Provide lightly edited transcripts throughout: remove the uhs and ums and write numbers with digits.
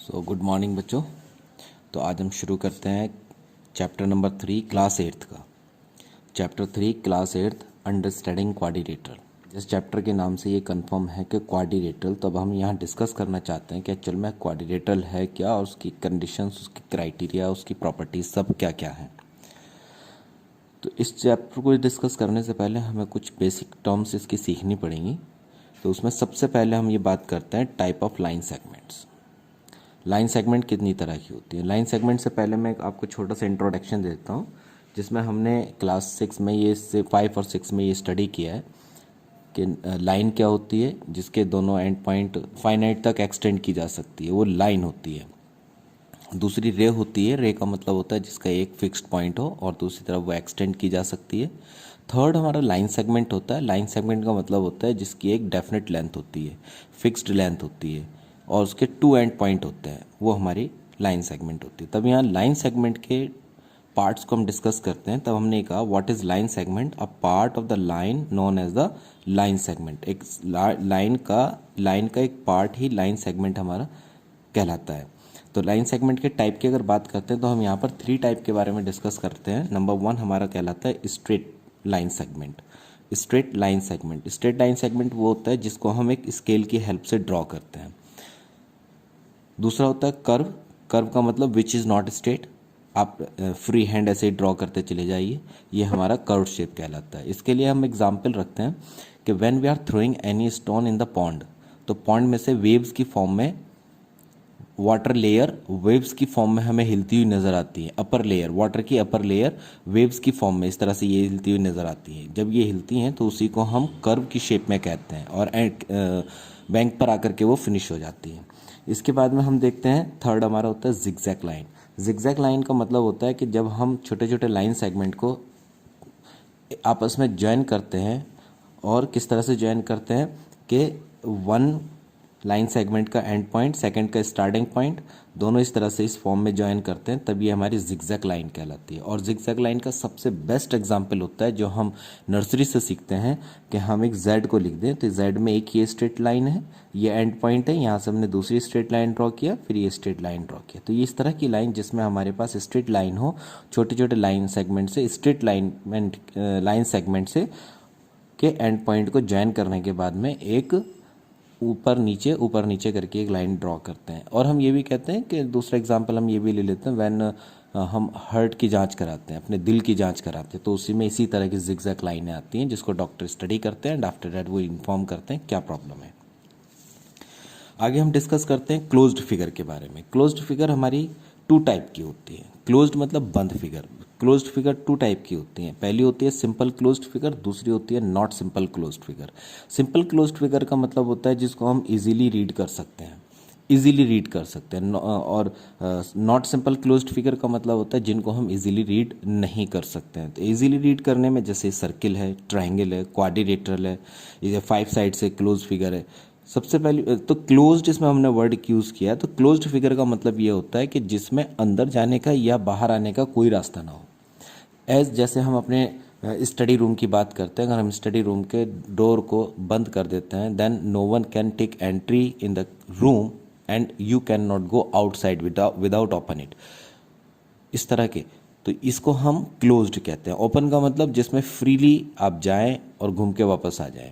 Good morning बच्चों। तो आज हम शुरू करते हैं चैप्टर नंबर 3 क्लास 8 का। Chapter 3 class 8 understanding quadrilateral. जिस चैप्टर के नाम से ये कंफर्म है कि क्वाड्रिलेटरल, तो अब हम यहाँ डिस्कस करना चाहते हैं कि एक्चुअल में क्वाड्रिलेटरल है क्या और उसकी कंडीशंस, उसकी क्राइटेरिया, उसकी प्रॉपर्टीज सब क्या क्या हैं। तो इस चैप्टर को डिस्कस करने से पहले हमें कुछ बेसिक टर्म्स इसकी सीखनी पड़ेंगी। तो उसमें सबसे पहले हम ये बात करते हैं type of line segments. Line segment कितनी तरह की होती है। लाइन सेगमेंट से पहले मैं आपको छोटा सा इंट्रोडक्शन देता हूँ, जिसमें हमने क्लास 6 में ये 5 और 6 में ये स्टडी किया है कि लाइन क्या होती है, जिसके दोनों एंड पॉइंट फाइनाइट तक एक्सटेंड की जा सकती है, वो लाइन होती है। दूसरी रे होती है। रे का मतलब होता है जिसका एक फिक्स्ड पॉइंट हो और दूसरी तरफ वो एक्सटेंड की जा सकती है। थर्ड हमारा लाइन सेगमेंट होता है। लाइन सेगमेंट का मतलब होता है जिसकी एक डेफिनेट लेंथ होती है, फिक्स्ड लेंथ होती है और उसके 2 एंड पॉइंट होते हैं, वो हमारी लाइन सेगमेंट होती है। तब यहाँ लाइन सेगमेंट के पार्ट्स को हम डिस्कस करते हैं। तब हमने कहा what is line segment, a part of the line known as the line segment. एक लाइन का एक पार्ट ही लाइन सेगमेंट हमारा कहलाता है। तो लाइन सेगमेंट के टाइप की अगर बात करते हैं तो हम यहाँ पर 3 टाइप के बारे में डिस्कस करते हैं। नंबर 1 हमारा कहलाता है straight line segment. Straight line segment, straight line segment वो होता है जिसको हम एक स्केल की हेल्प से ड्रॉ करते हैं। दूसरा होता है कर्व। कर्व का मतलब विच इज़ नॉट स्ट्रेट, आप फ्री हैंड ऐसे ही ड्रॉ करते चले जाइए, ये हमारा कर्व शेप कहलाता है। इसके लिए हम एग्जाम्पल रखते हैं कि when we are throwing any stone in the pond, तो पॉन्ड में से वेव्स की फॉर्म में वाटर लेयर वेव्स की फॉर्म में हमें हिलती हुई नज़र आती है। अपर लेयर, वाटर की अपर लेयर वेव्स की फॉर्म में इस तरह से ये हिलती हुई नज़र आती है। जब ये हिलती हैं तो उसी को हम कर्व की शेप में कहते हैं और बैंक पर आकर के वो फिनिश हो जाती है। इसके बाद में हम देखते हैं थर्ड हमारा होता है जिगजैग लाइन। जिगजैग लाइन का मतलब होता है कि जब हम छोटे छोटे लाइन सेगमेंट को आपस में ज्वाइन करते हैं, और किस तरह से ज्वाइन करते हैं कि वन लाइन सेगमेंट का एंड पॉइंट, सेकंड का स्टार्टिंग पॉइंट, दोनों इस तरह से इस फॉर्म में ज्वाइन करते हैं, तब ये हमारी जिगजैग लाइन कहलाती है। और जिगजैग लाइन का सबसे बेस्ट एग्जांपल होता है जो हम नर्सरी से सीखते हैं कि हम एक जेड को लिख दें, तो जेड में एक ये स्ट्रेट लाइन है, ये एंड पॉइंट है, यहाँ से हमने दूसरी स्ट्रेट लाइन ड्रॉ किया, फिर ये स्ट्रेट लाइन ड्रॉ किया। तो ये इस तरह की लाइन जिसमें हमारे पास स्ट्रेट लाइन हो, छोटे छोटे लाइन सेगमेंट से, स्ट्रेट लाइन सेगमेंट से के एंड पॉइंट को ज्वाइन करने के बाद में एक ऊपर नीचे करके एक लाइन ड्रॉ करते हैं। और हम ये भी कहते हैं कि दूसरा एग्जांपल हम ये भी ले लेते हैं, व्हेन हम हार्ट की जांच कराते हैं, अपने दिल की जांच कराते हैं, तो उसी में इसी तरह की जिगजैग लाइनें आती हैं जिसको डॉक्टर स्टडी करते हैं एंड आफ्टर दैट वो इन्फॉर्म करते हैं क्या प्रॉब्लम है। आगे हम डिस्कस करते हैं क्लोज्ड फिगर के बारे में। क्लोज्ड फिगर हमारी 2 टाइप की होती है। क्लोज्ड मतलब बंद फिगर। क्लोज्ड फिगर 2 टाइप की होती हैं। पहली होती है सिंपल क्लोज्ड फिगर, दूसरी होती है not simple closed figure. Simple closed figure का मतलब होता है जिसको हम इजीली रीड कर सकते हैं, इजीली रीड कर सकते हैं। और नॉट सिंपल क्लोज्ड फिगर का मतलब होता है जिनको हम इजीली रीड नहीं कर सकते हैं। तो इजीली रीड करने में जैसे सर्किल है, ट्रायंगल है, क्वाड्रिलेटरल है, ये 5 साइड से क्लोज फिगर है। सबसे पहले तो क्लोज्ड, इसमें हमने वर्ड यूज़ किया, तो क्लोज्ड फिगर का मतलब ये होता है कि जिसमें अंदर जाने का या बाहर आने का कोई रास्ता ना हो। जैसे हम अपने स्टडी रूम की बात करते हैं, अगर हम स्टडी रूम के डोर को बंद कर देते हैं, then no one can take entry in the room and you can not go outside without open it, इस तरह के। तो इसको हम क्लोज्ड कहते हैं। ओपन का मतलब जिसमें फ्रीली आप जाएं और घूम के वापस आ जाएं।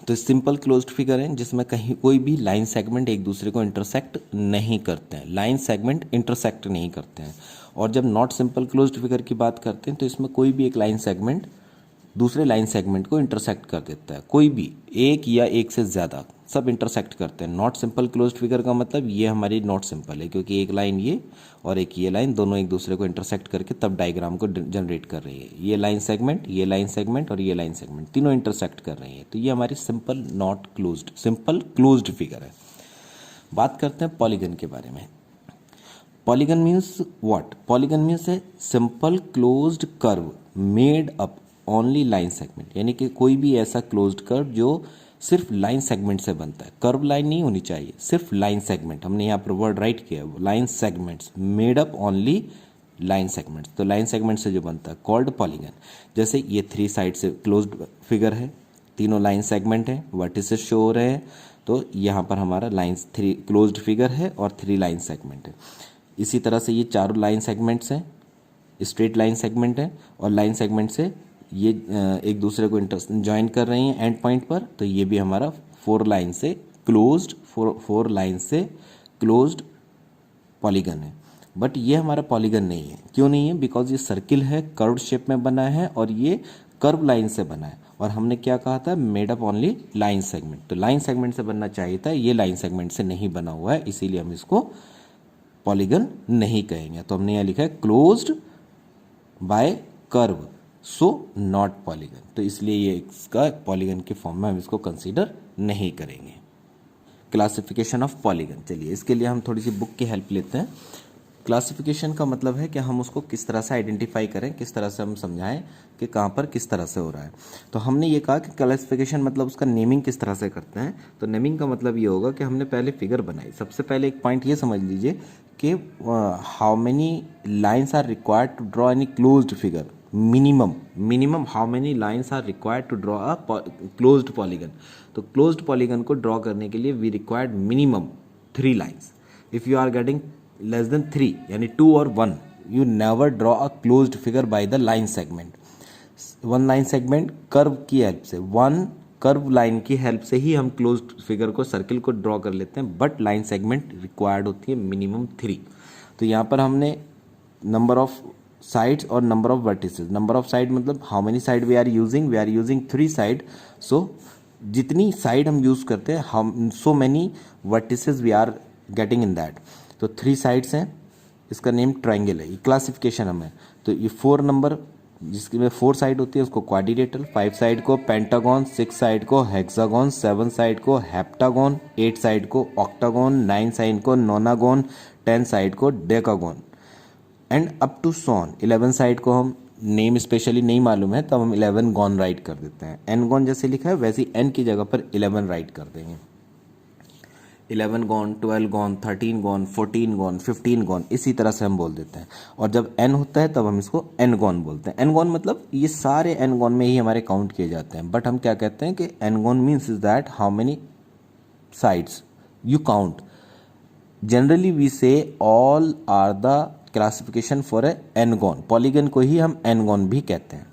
तो सिंपल क्लोज्ड फिगर है जिसमें कहीं कोई भी लाइन सेगमेंट एक दूसरे को इंटरसेक्ट नहीं करते हैं, लाइन सेगमेंट इंटरसेक्ट नहीं करते हैं। और जब नॉट सिंपल क्लोज्ड फिगर की बात करते हैं तो इसमें कोई भी एक लाइन सेगमेंट दूसरे लाइन सेगमेंट को इंटरसेक्ट कर देता है, कोई भी एक या एक से ज़्यादा, सब इंटरसेक्ट करते हैं। नॉट सिंपल क्लोज्ड फिगर का मतलब ये हमारी नॉट सिंपल है, क्योंकि एक लाइन ये और एक ये लाइन दोनों एक दूसरे को इंटरसेक्ट करके तब डायग्राम को जनरेट कर रही है। ये लाइन सेगमेंट, ये लाइन सेगमेंट और ये लाइन सेगमेंट तीनों इंटरसेक्ट कर रही है। तो ये हमारी simple not closed, simple closed figure है। बात करते हैं पॉलीगन के बारे में। Polygon means what? Polygon means है simple closed curve made up only line segment, यानी कि कोई भी ऐसा क्लोज्ड कर्व जो सिर्फ लाइन सेगमेंट से बनता है। कर्व लाइन नहीं होनी चाहिए, सिर्फ लाइन सेगमेंट। हमने यहाँ पर वर्ड राइट किया है, line segments made up only line segments. तो लाइन सेगमेंट से जो बनता है कॉल्ड पॉलीगन। जैसे ये 3 साइड से क्लोज्ड फिगर है, तीनों लाइन सेगमेंट है, वर्टिसेस शो हो रहे हैं, तो यहाँ पर हमारा लाइन्स 3 क्लोज्ड फिगर है और 3 लाइन सेगमेंट है। इसी तरह से ये चारों लाइन सेगमेंट्स हैं, स्ट्रेट लाइन सेगमेंट है और लाइन सेगमेंट से ये एक दूसरे को ज्वाइन कर रही हैं एंड पॉइंट पर, तो ये भी हमारा 4 लाइन से क्लोज्ड पॉलीगन है। बट ये हमारा पॉलीगन नहीं है। क्यों नहीं है? बिकॉज ये सर्किल है, कर्व शेप में बना है और ये कर्व लाइन से बना है और हमने क्या कहा था, made up only line segment. तो लाइन सेगमेंट से बनना चाहिए था, ये लाइन सेगमेंट से नहीं बना हुआ है, इसीलिए हम इसको पॉलीगन नहीं कहेंगे। तो हमने यहाँ लिखा है closed bye curve, so not polygon, तो इसलिए ये इसका पॉलीगन के फॉर्म में हम इसको कंसीडर नहीं करेंगे। क्लासिफिकेशन ऑफ पॉलीगन, चलिए इसके लिए हम थोड़ी सी बुक की हेल्प लेते हैं। क्लासिफिकेशन का मतलब है कि हम उसको किस तरह से आइडेंटिफाई करें, किस तरह से हम समझाएं कि कहाँ पर किस तरह से हो रहा है। तो हमने ये कहा कि क्लासिफिकेशन मतलब उसका नेमिंग किस तरह से करते हैं। तो नेमिंग का मतलब ये होगा कि हमने पहले फिगर बनाई। सबसे पहले एक पॉइंट ये समझ लीजिए कि how many lines are required to draw any closed figure. Minimum how many lines are required to draw a closed polygon. तो क्लोज्ड पॉलीगन को ड्रॉ करने के लिए we required minimum 3 lines. If you are getting less than 3 यानी 2 और 1, you never draw a closed figure by the line segment. One line segment curve की help से, one curve line की help से ही हम क्लोज्ड फिगर को, circle को draw कर लेते हैं, बट लाइन सेगमेंट रिक्वायर्ड होती है मिनिमम 3। तो यहाँ पर हमने नंबर ऑफ साइड्स और number of vertices. Number of side मतलब how many side we are using 3 side. So जितनी साइड हम यूज करते हैं, हम so many vertices we are getting in that. तो 3 साइड्स हैं, इसका नेम ट्रायंगल है, ये क्लासिफिकेशन हमें। तो ये 4 नंबर जिसके में 4 साइड होती है उसको क्वाड्रिलेटरल, 5 साइड को पेंटागन, 6 साइड को हेक्सागन, 7 साइड को हेप्टागन, 8 साइड को ऑक्टागन, 9 साइड को नोनागन, 10 साइड को decagon and up to so on 11 side को हम नेम स्पेशली नहीं मालूम है तब हम 11 गॉन राइट कर देते हैं। एन गॉन जैसे लिखा है वैसे एन की जगह पर 11 राइट कर देंगे। 11 gone, 12 gone, 13 gone, 14 gone, 15 gone, इसी तरह से हम बोल देते हैं। और जब n होता है तब हम इसको n गॉन बोलते हैं। n गॉन मतलब ये सारे n गॉन में ही हमारे काउंट किए जाते हैं। बट हम क्या कहते हैं कि n gon means is that how many sides you count. Generally we say all are the classification for a n gon. Polygon को ही हम n गॉन भी कहते हैं।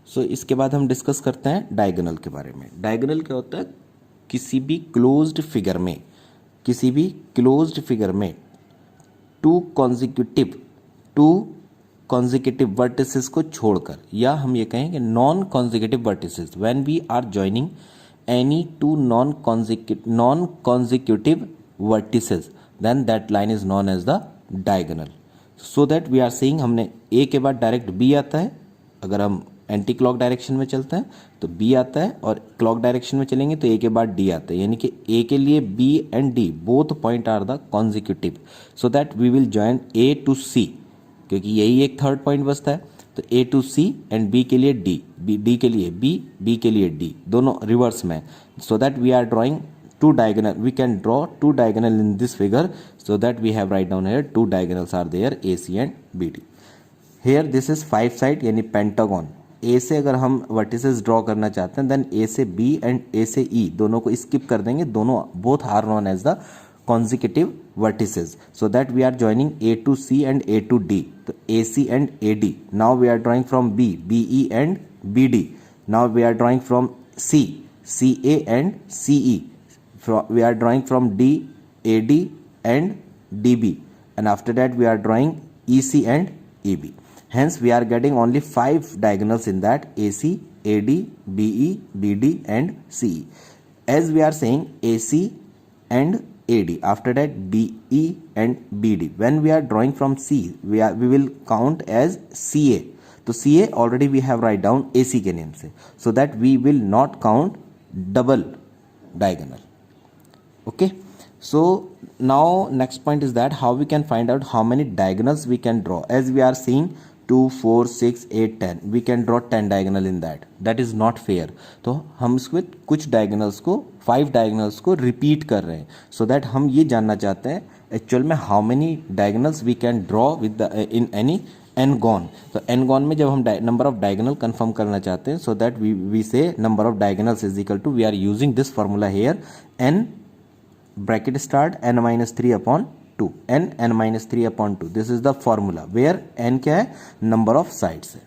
सो इसके बाद हम डिस्कस करते हैं डायगोनल के बारे में। डायगोनल क्या होता है? किसी भी क्लोज्ड फिगर में टू कॉन्जिक्यूटिव वर्टिसेस को छोड़कर, या हम ये कहेंगे non consecutive vertices, when we are joining any two non consecutive vertices then that line is known as the diagonal. So that we are saying हमने ए के बाद डायरेक्ट बी आता है, अगर हम एंटी क्लॉक डायरेक्शन में चलते हैं तो बी आता है, और क्लॉक डायरेक्शन में चलेंगे तो ए के बाद डी आता है। यानी कि ए के लिए B and D both point are the consecutive, so that we will join A to C, क्योंकि यही एक थर्ड पॉइंट बचता है। तो A to C and B के लिए डी, डी के लिए बी, बी के लिए डी, दोनों रिवर्स में। So that we are drawing two diagonal, we can draw 2 diagonal in this figure, so that we have write down here 2 diagonals are there, AC and BD. Here this is 5 side यानी pentagon. ए से अगर हम vertices draw करना चाहते हैं then ए से B and ए से ई दोनों को स्किप कर देंगे, दोनों both are known as the consecutive vertices, so that we are joining A to C and A to D. तो AC and AD. Now we are drawing from B, BE and BD. Now we are drawing from C, CA and CE. We are drawing from D, AD and DB, and after that we are drawing EC and EB. Hence we are getting only 5 diagonals in that: AC, AD, BE, BD and CE. As we are saying AC and AD, after that BE and BD. When we are drawing from C, we will count as CA. तो CA already we have write down AC के name से, so that we will not count double diagonal. Okay, so now next point is that how we can find out how many diagonals we can draw. As we are seeing 2, 4, 6, 8, 10, we can draw 10 diagonal in that. That is not fair. तो हम इसको कुछ diagonals को 5 diagonals को repeat कर रहे हैं, so that हम ये जानना चाहते हैं actual में how many diagonals we can draw with the in any n gon. तो एन गॉन में जब हम नंबर ऑफ डायगोनल कंफर्म करना चाहते हैं, so that we say number of diagonals is equal to, we are using this formula here, n bracket start n minus 3 upon 2, n minus 3 upon 2, this is the formula where n क्या है, number of sides है।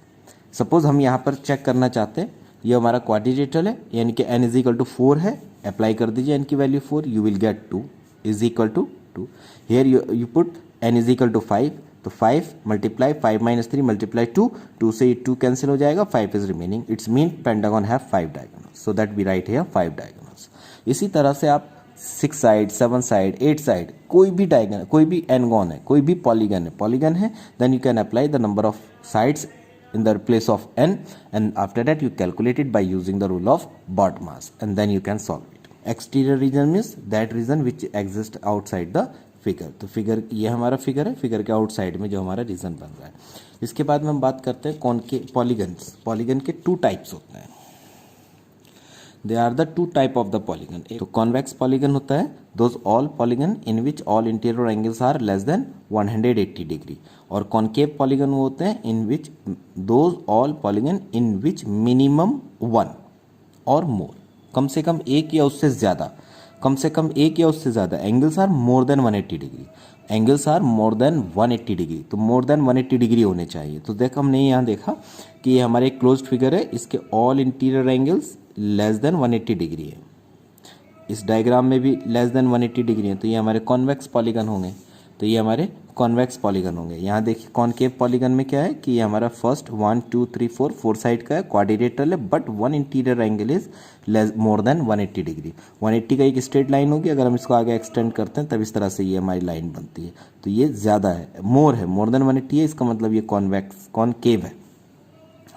Suppose हम यहाँ पर check करना चाहते हैं, ये हमारा क्वाड्रिलेटरल है, यानी कि n इज इक्वल टू 4 है, अप्लाई कर दीजिए n की value 4, you will get 2 is equal to 2। Here you put n is equal to 5, तो 5 मल्टीप्लाई 5 माइनस 3 मल्टीप्लाई 2, 2 से 2 कैंसिल हो जाएगा, 5 is remaining, it's mean pentagon have 5 diagonals, so that we write here 5 diagonals. इसी तरह से आप 6 side, 7 side, 8 side, कोई भी डायगोनल, कोई भी एनगॉन है, कोई भी पॉलीगन है, then you can apply the number of sides in the place of n, and after that you calculate it by using the rule of BODMAS, and then you can solve it. Exterior region means that region which exists outside the figure. तो figure, ये हमारा figure है, figure के outside में जो हमारा reason बन रहा है। इसके बाद में हम बात करते हैं कॉनकेव पॉलीगन्स। पॉलीगन के 2 टाइप्स होते हैं, they are the 2 type of the polygon. तो कॉन्वेक्स पॉलीगन होता है, those all polygon in which all interior angles are less than 180 degree. और कॉनकेव पॉलीगन वो होते हैं in which those all polygon in which minimum 1 और मोर, कम से कम एक या उससे ज़्यादा, कम से कम एक या उससे ज़्यादा angles are more than 180 degree, angles are more than 180 degree. तो मोर देन 180 डिग्री होने चाहिए। तो देख, हमने यहाँ देखा कि ये हमारे क्लोज्ड फिगर है, इसके all interior angles less than 180 degree है, इस डायग्राम में भी लेस देन 180 डिग्री है, तो ये हमारे कॉन्वेक्स पॉलीगन होंगे। तो ये हमारे कॉन्वेक्स पॉलीगन होंगे। यहाँ देखिए कॉनकेव पॉलीगन में क्या है कि ये हमारा फर्स्ट 1 2 3 4 साइड का है, क्वाड्रिलेटरल है, but one interior angle is less more than 180 degree. 180 का एक स्ट्रेट लाइन होगी, अगर हम इसको आगे एक्सटेंड करते हैं तब इस तरह से ये हमारी लाइन बनती है। तो ये ज़्यादा है, मोर है, मोर देन 180 है, इसका मतलब ये कॉनकेव है।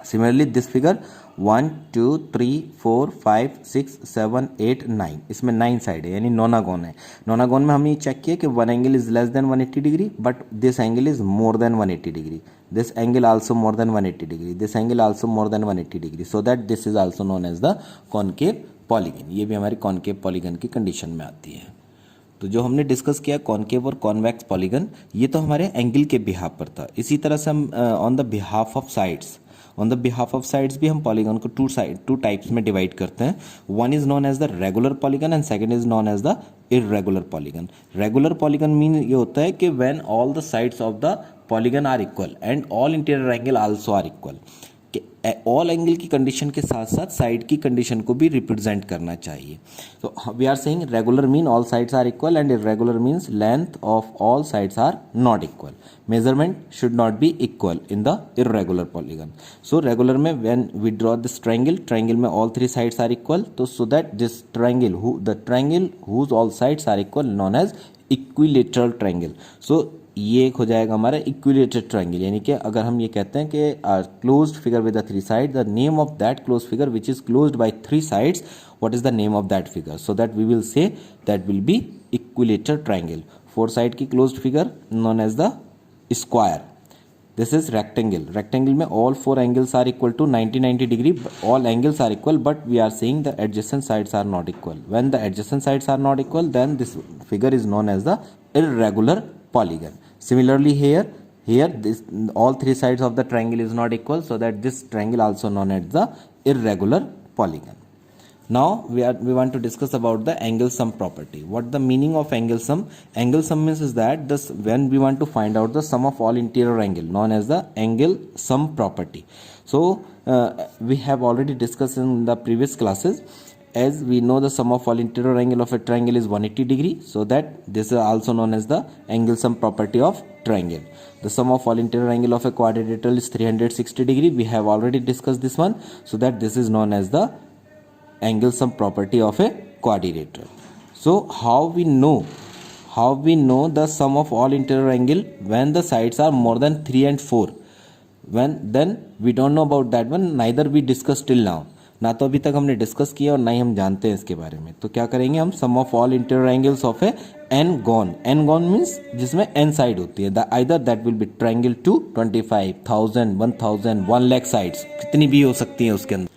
सिमिलरली दिस फिगर 1 2 3 4 5 6 7 8 9, इसमें 9 साइड है, यानी नोनागोन है। नोनागोन में हमने चेक किया कि one angle is less than 180 degree, but this angle is more than 180 degree, this angle also more than 180 degree, this angle also more than 180 degree, so that this is also known as the concave polygon. ये भी हमारी concave polygon की condition में आती है। तो जो हमने डिस्कस किया कॉनकेव और कॉन्वेक्स पॉलीगन, ये तो हमारे एंगल के बिहाफ पर था। इसी तरह से हम on the behalf of sides, on the behalf of sides भी हम पॉलीगन को 2 टाइप्स में डिवाइड करते हैं। One is known as the regular polygon and second is known as the irregular polygon. Regular polygon mean ये होता है कि when all the sides of the polygon are equal and all interior angle also are equal, all angle की condition के साथ साथ side की condition को भी रिप्रेजेंट करना चाहिए। तो we are saying regular mean all sides are equal and irregular means length of all sides are not equal, measurement should not be equal in the irregular polygon. So regular में when we draw this triangle में all 3 sides are equal, तो so that this triangle whose all sides are equal known as equilateral triangle. So ये एक हो जाएगा हमारा equilateral triangle, यानी कि अगर हम ये कहते हैं कि closed figure with the 3 side, the name of that closed figure which is closed by 3 sides, what is the name of that figure, so that we will say that will be equilateral triangle. 4 side की closed figure known as the square, this is rectangle. Rectangle में all 4 angles are equal to 90 degree, all angles are equal, but we are saying the adjacent sides are not equal. When the adjacent sides are not equal, then this figure is known as the irregular polygon. Similarly here this all 3 sides of the triangle is not equal, so that this triangle also known as the irregular polygon. Now we want to discuss about the angle sum property. What the meaning of angle sum? Angle sum means is that this when we want to find out the sum of all interior angle, known as the angle sum property. So we have already discussed in the previous classes. As we know the sum of all interior angle of a triangle is 180 degree, so that this is also known as the angle sum property of triangle. The sum of all interior angle of a quadrilateral is 360 degree. We have already discussed this one, so that this is known as the angle sum property of a quadrilateral. So how we know the sum of all interior angle when the sides are more than 3 and 4? Then we don't know about that one, neither we discussed till now. ना तो अभी तक हमने discuss किया और ना ही हम जानते हैं इसके बारे में। तो क्या करेंगे हम, sum of all interior angles of a n gon means जिसमें एन साइड होती है, either that will be triangle 2, 25,000, 1000, 1 lakh sides, कितनी भी हो सकती हैं उसके अंदर।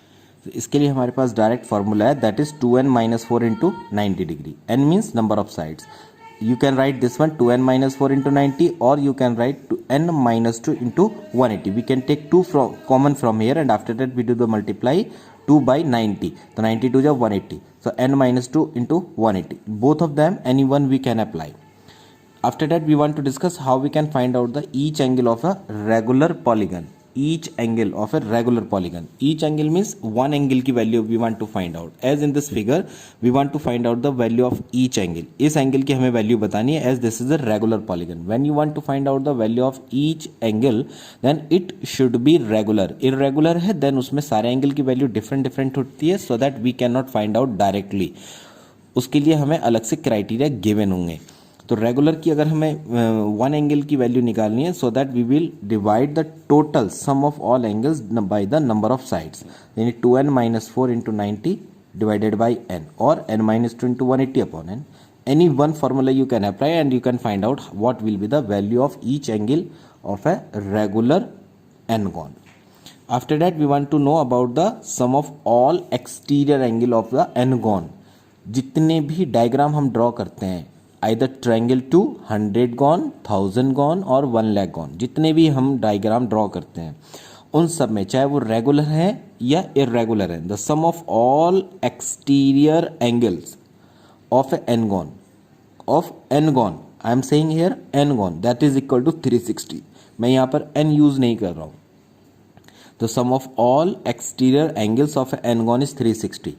तो इसके लिए हमारे पास डायरेक्ट फार्मूला है, that is 2n - 4 × 90 degree. n means number of sides, you can write this one 2n minus 4 into 90, or you can write 2n minus 2 into 180. We can take 2 from common from here, and after that we do the multiply 2 by 90. So 92 is 180. So n minus 2 into 180. Both of them, any one we can apply. After that we want to discuss how we can find out the each angle of a regular polygon. Each angle of a regular polygon. Each angle means one angle की value we want to find out. As in this figure, we want to find out the value of each angle. इस angle की हमें value बतानी है, as this is a regular polygon. When you want to find out the value of each angle, then it should be regular. Irregular है, then उसमें सारे angle की value different होती है, so that we cannot find out directly. उसके लिए हमें अलग से criteria given होंगे. तो रेगुलर की अगर हमें वन एंगल की वैल्यू निकालनी है, so that we will divide the total sum of all angles by the number of sides, यानी 2n minus 4 into 90 divided by n, और n minus 2 into 180 upon n. Any one formula you can apply and you can find out what will be the value of each angle of a regular n gon. After that we want to know about the sum of all exterior angle of the n gon. जितने भी diagram हम draw करते हैं, either triangle 2, 100 gone, 1000 gone और 1 lakh gone, जितने भी हम diagram draw करते हैं उन सब में, चाहे वो रेगुलर है या इरेगुलर है, the sum of all exterior angles of n gon I am saying here n gon, that is equal to 360. मैं यहाँ पर एन यूज नहीं कर रहा हूँ. The sum of all exterior angles of n gon is 360.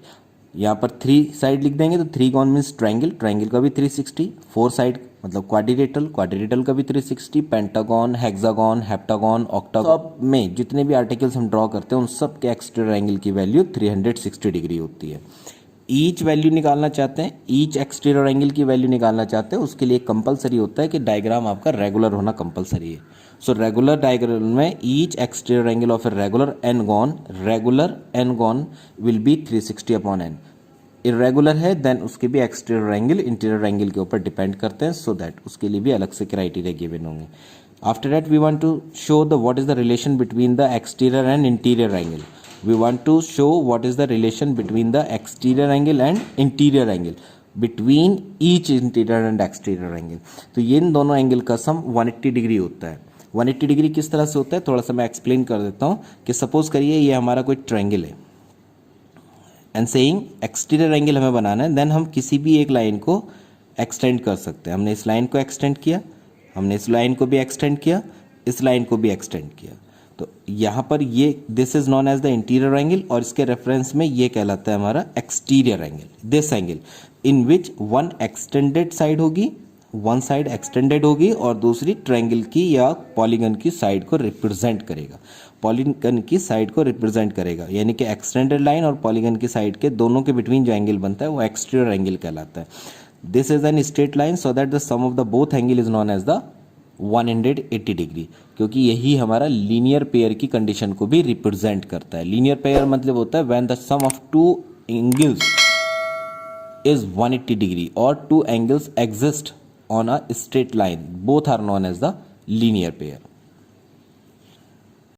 यहाँ पर 3 साइड लिख देंगे तो 3 गॉन मीन्स ट्रायंगल का भी 360, 4 साइड मतलब क्वाड्रिलेटरल का भी 360, पेंटागॉन, हेक्सागॉन, हेप्टागॉन, ऑक्टागॉन, सब में जितने भी आर्टिकल्स हम ड्रॉ करते हैं उन सब के एक्सटीरियर एंगल की वैल्यू 360 डिग्री होती है. ईच वैल्यू निकालना चाहते हैं, ईच एक्सटीरियर एंगल की वैल्यू निकालना चाहते हैं, उसके लिए कंपलसरी होता है कि डायग्राम आपका रेगुलर होना कंपलसरी है. सो रेगुलर डायग्राम में each exterior angle of a regular n gon will be 360 upon n. Irregular है देन उसके भी एक्सटीरियर एंगल इंटीरियर एंगल के ऊपर डिपेंड करते हैं, सो दैट उसके लिए भी अलग से क्राइटेरिया गिवन होंगे. After that we want to show the what is the relation between the exterior and interior angle. We want to show what is the relation between the exterior angle and interior angle, between each interior and exterior angle. तो ये इन दोनों angle का सम 180 degree होता है. 180 degree किस तरह से होता है थोड़ा सा मैं एक्सप्लेन कर देता हूँ. कि सपोज करिए ये हमारा कोई ट्रायंगल है एंड सेइंग एक्सटीरियर एंगल हमें बनाना है, देन हम किसी भी एक लाइन को एक्सटेंड कर सकते हैं. हमने इस लाइन को एक्सटेंड किया, हमने इस लाइन को भी एक्सटेंड किया, इस लाइन को भी एक्सटेंड किया. तो यहाँ पर ये this is known as the interior angle, और इसके रेफरेंस में ये कहलाता है हमारा exterior angle. This angle in which one extended side होगी, वन साइड एक्सटेंडेड होगी और दूसरी ट्रायंगल की या पॉलीगन की साइड को रिप्रेजेंट करेगा. पॉलीगन की साइड को रिप्रेजेंट करेगा, यानी कि एक्सटेंडेड लाइन और पॉलीगन की साइड के दोनों के बिटवीन जो एंगल बनता है वो एक्सटीरियर एंगल कहलाता है. This is an straight line, so that the sum of the both angle is known as the 180 degree, क्योंकि यही हमारा लीनियर पेयर की कंडीशन को भी रिप्रेजेंट करता है. लीनियर पेयर मतलब होता है when the sum of two angles is 180 degree और two angles exist on a straight line, both are known as the linear pair.